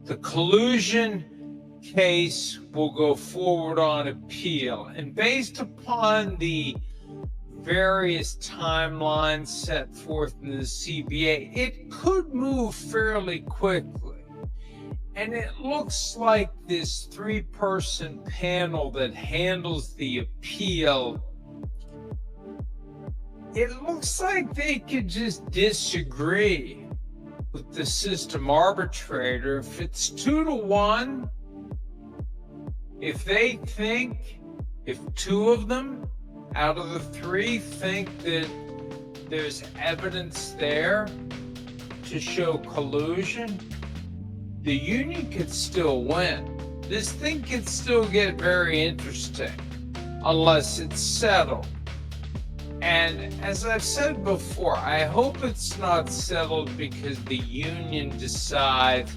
The collusion case will go forward on appeal, and based upon the various timelines set forth in the CBA, it could move fairly quickly. And it looks like this three-person panel that handles the appeal, it looks like they could just disagree with the system arbitrator. If it's 2-1, if they think, if two of them out of the three think that there's evidence there to show collusion, the union could still win. This thing could still get very interesting unless it's settled. And as I've said before, I hope it's not settled because the union decides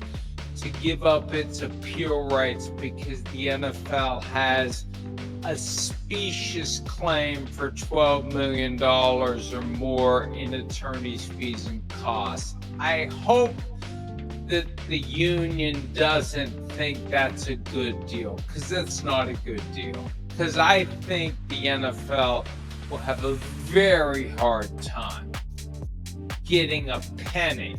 to give up its appeal rights because the NFL has a specious claim for $12 million or more in attorney's fees and costs. I hope that the union doesn't think that's a good deal, because that's not a good deal. Because I think the NFL will have a very hard time getting a penny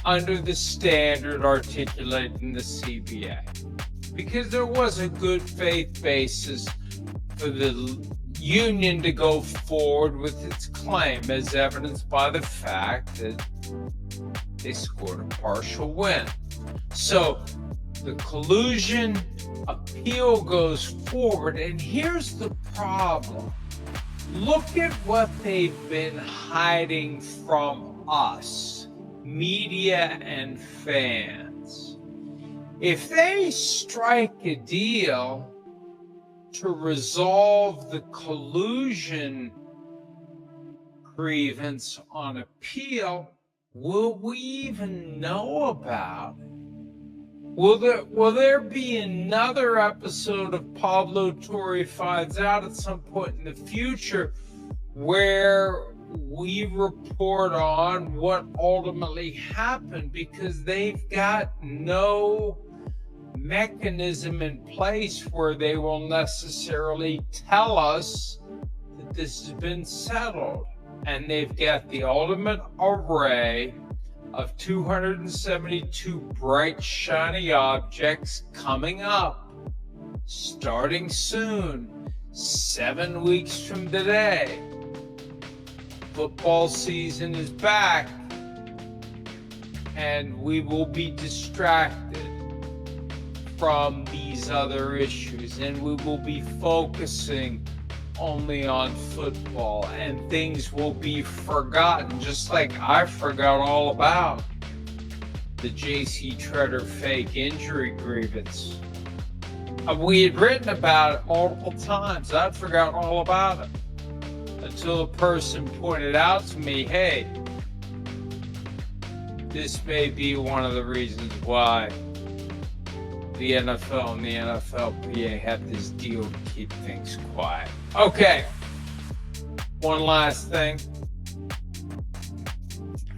under the standard articulated in the CBA, because there was a good faith basis for the union to go forward with its claim, as evidenced by the fact that they scored a partial win. So the collusion appeal goes forward, and here's the problem. Look at what they've been hiding from us, media and fans. If they strike a deal to resolve the collusion grievance on appeal, will we even know about it? Will there be another episode of Pablo Torre Finds Out at some point in the future where we report on what ultimately happened, because they've got no mechanism in place where they will necessarily tell us that this has been settled? And they've got the ultimate array of 272 bright, shiny objects coming up, starting soon, 7 weeks from today. Football season is back, and we will be distracted from these other issues, and we will be focusing only on football, and things will be forgotten, just like I forgot all about the J.C. Treader fake injury grievance. We had written about it multiple times. I'd forgotten all about it until a person pointed out to me, hey, this may be one of the reasons why the NFL and the NFL-PA had this deal to keep things quiet. Okay, one last thing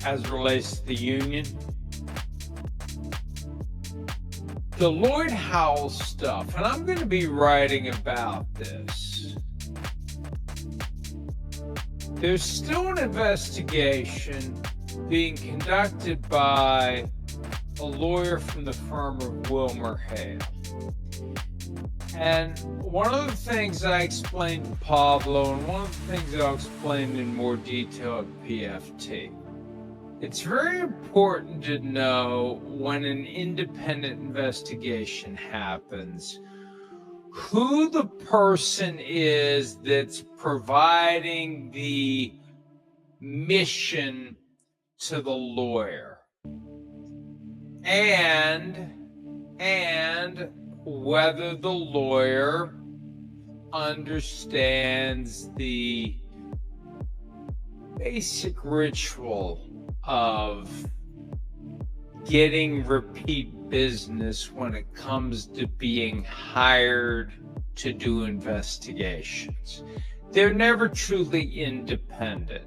as it relates to the union. The Lloyd Howell stuff, and I'm going to be writing about this. There's still an investigation being conducted by a lawyer from the firm of WilmerHale. And one of the things I explained to Pablo, and one of the things I'll explain in more detail at PFT, it's very important to know when an independent investigation happens, who the person is that's providing the mission to the lawyer. And whether the lawyer understands the basic ritual of getting repeat business when it comes to being hired to do investigations. They're never truly independent.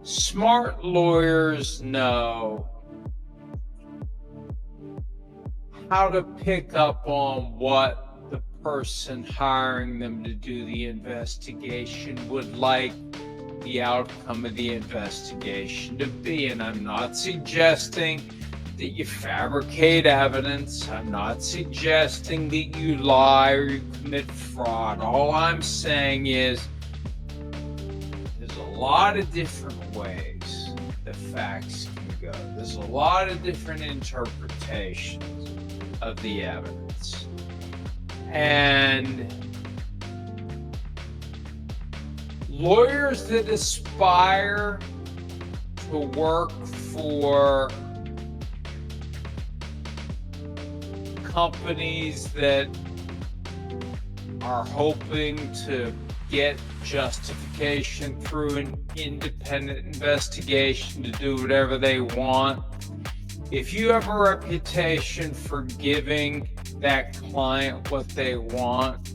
Smart lawyers know how to pick up on what the person hiring them to do the investigation would like the outcome of the investigation to be. And I'm not suggesting that you fabricate evidence. I'm not suggesting that you lie or you commit fraud. All I'm saying is there's a lot of different ways that facts can go. There's a lot of different interpretations of the evidence. And lawyers that aspire to work for companies that are hoping to get justification through an independent investigation to do whatever they want. If you have a reputation for giving that client what they want,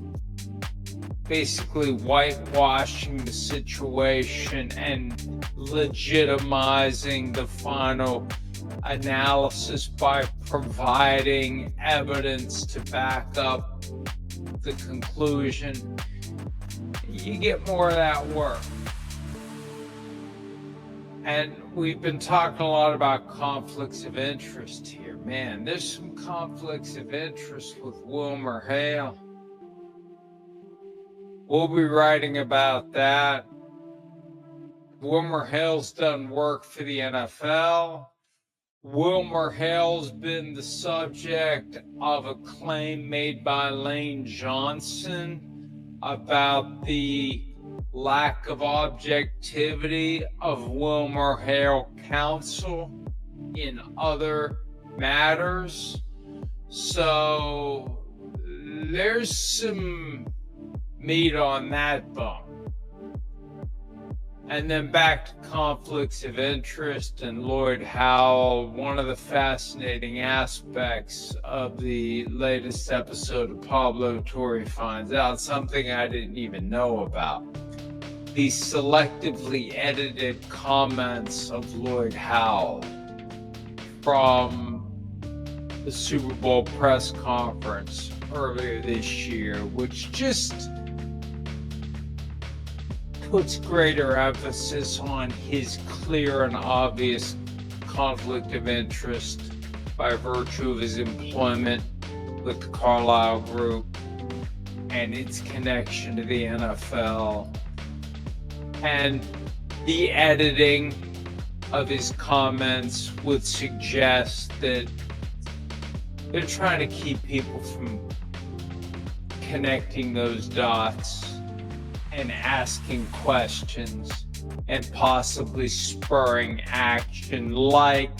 basically whitewashing the situation and legitimizing the final analysis by providing evidence to back up the conclusion, you get more of that work. And we've been talking a lot about conflicts of interest here. Man, there's some conflicts of interest with Wilmer Hale. We'll be writing about that. Wilmer Hale's done work for the NFL. Wilmer Hale's been the subject of a claim made by Lane Johnson about the lack of objectivity of Wilmer Hale counsel in other matters. So there's some meat on that bone. And then back to conflicts of interest and Lloyd Howell. One of the fascinating aspects of the latest episode of Pablo Torre Finds Out, something I didn't even know about. The selectively edited comments of Lloyd Howell from the Super Bowl press conference earlier this year, which just puts greater emphasis on his clear and obvious conflict of interest by virtue of his employment with the Carlyle Group and its connection to the NFL. And the editing of his comments would suggest that they're trying to keep people from connecting those dots and asking questions and possibly spurring action, like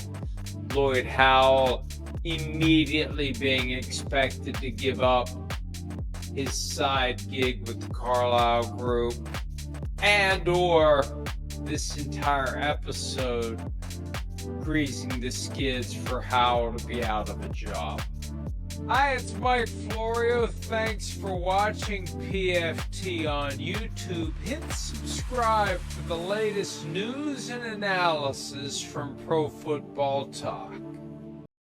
Lloyd Howell immediately being expected to give up his side gig with the Carlyle Group, and or this entire episode greasing the skids for Howell to be out of a job. Hi, it's Mike Florio. Thanks for watching PFT on YouTube. Hit subscribe for the latest news and analysis from Pro Football Talk.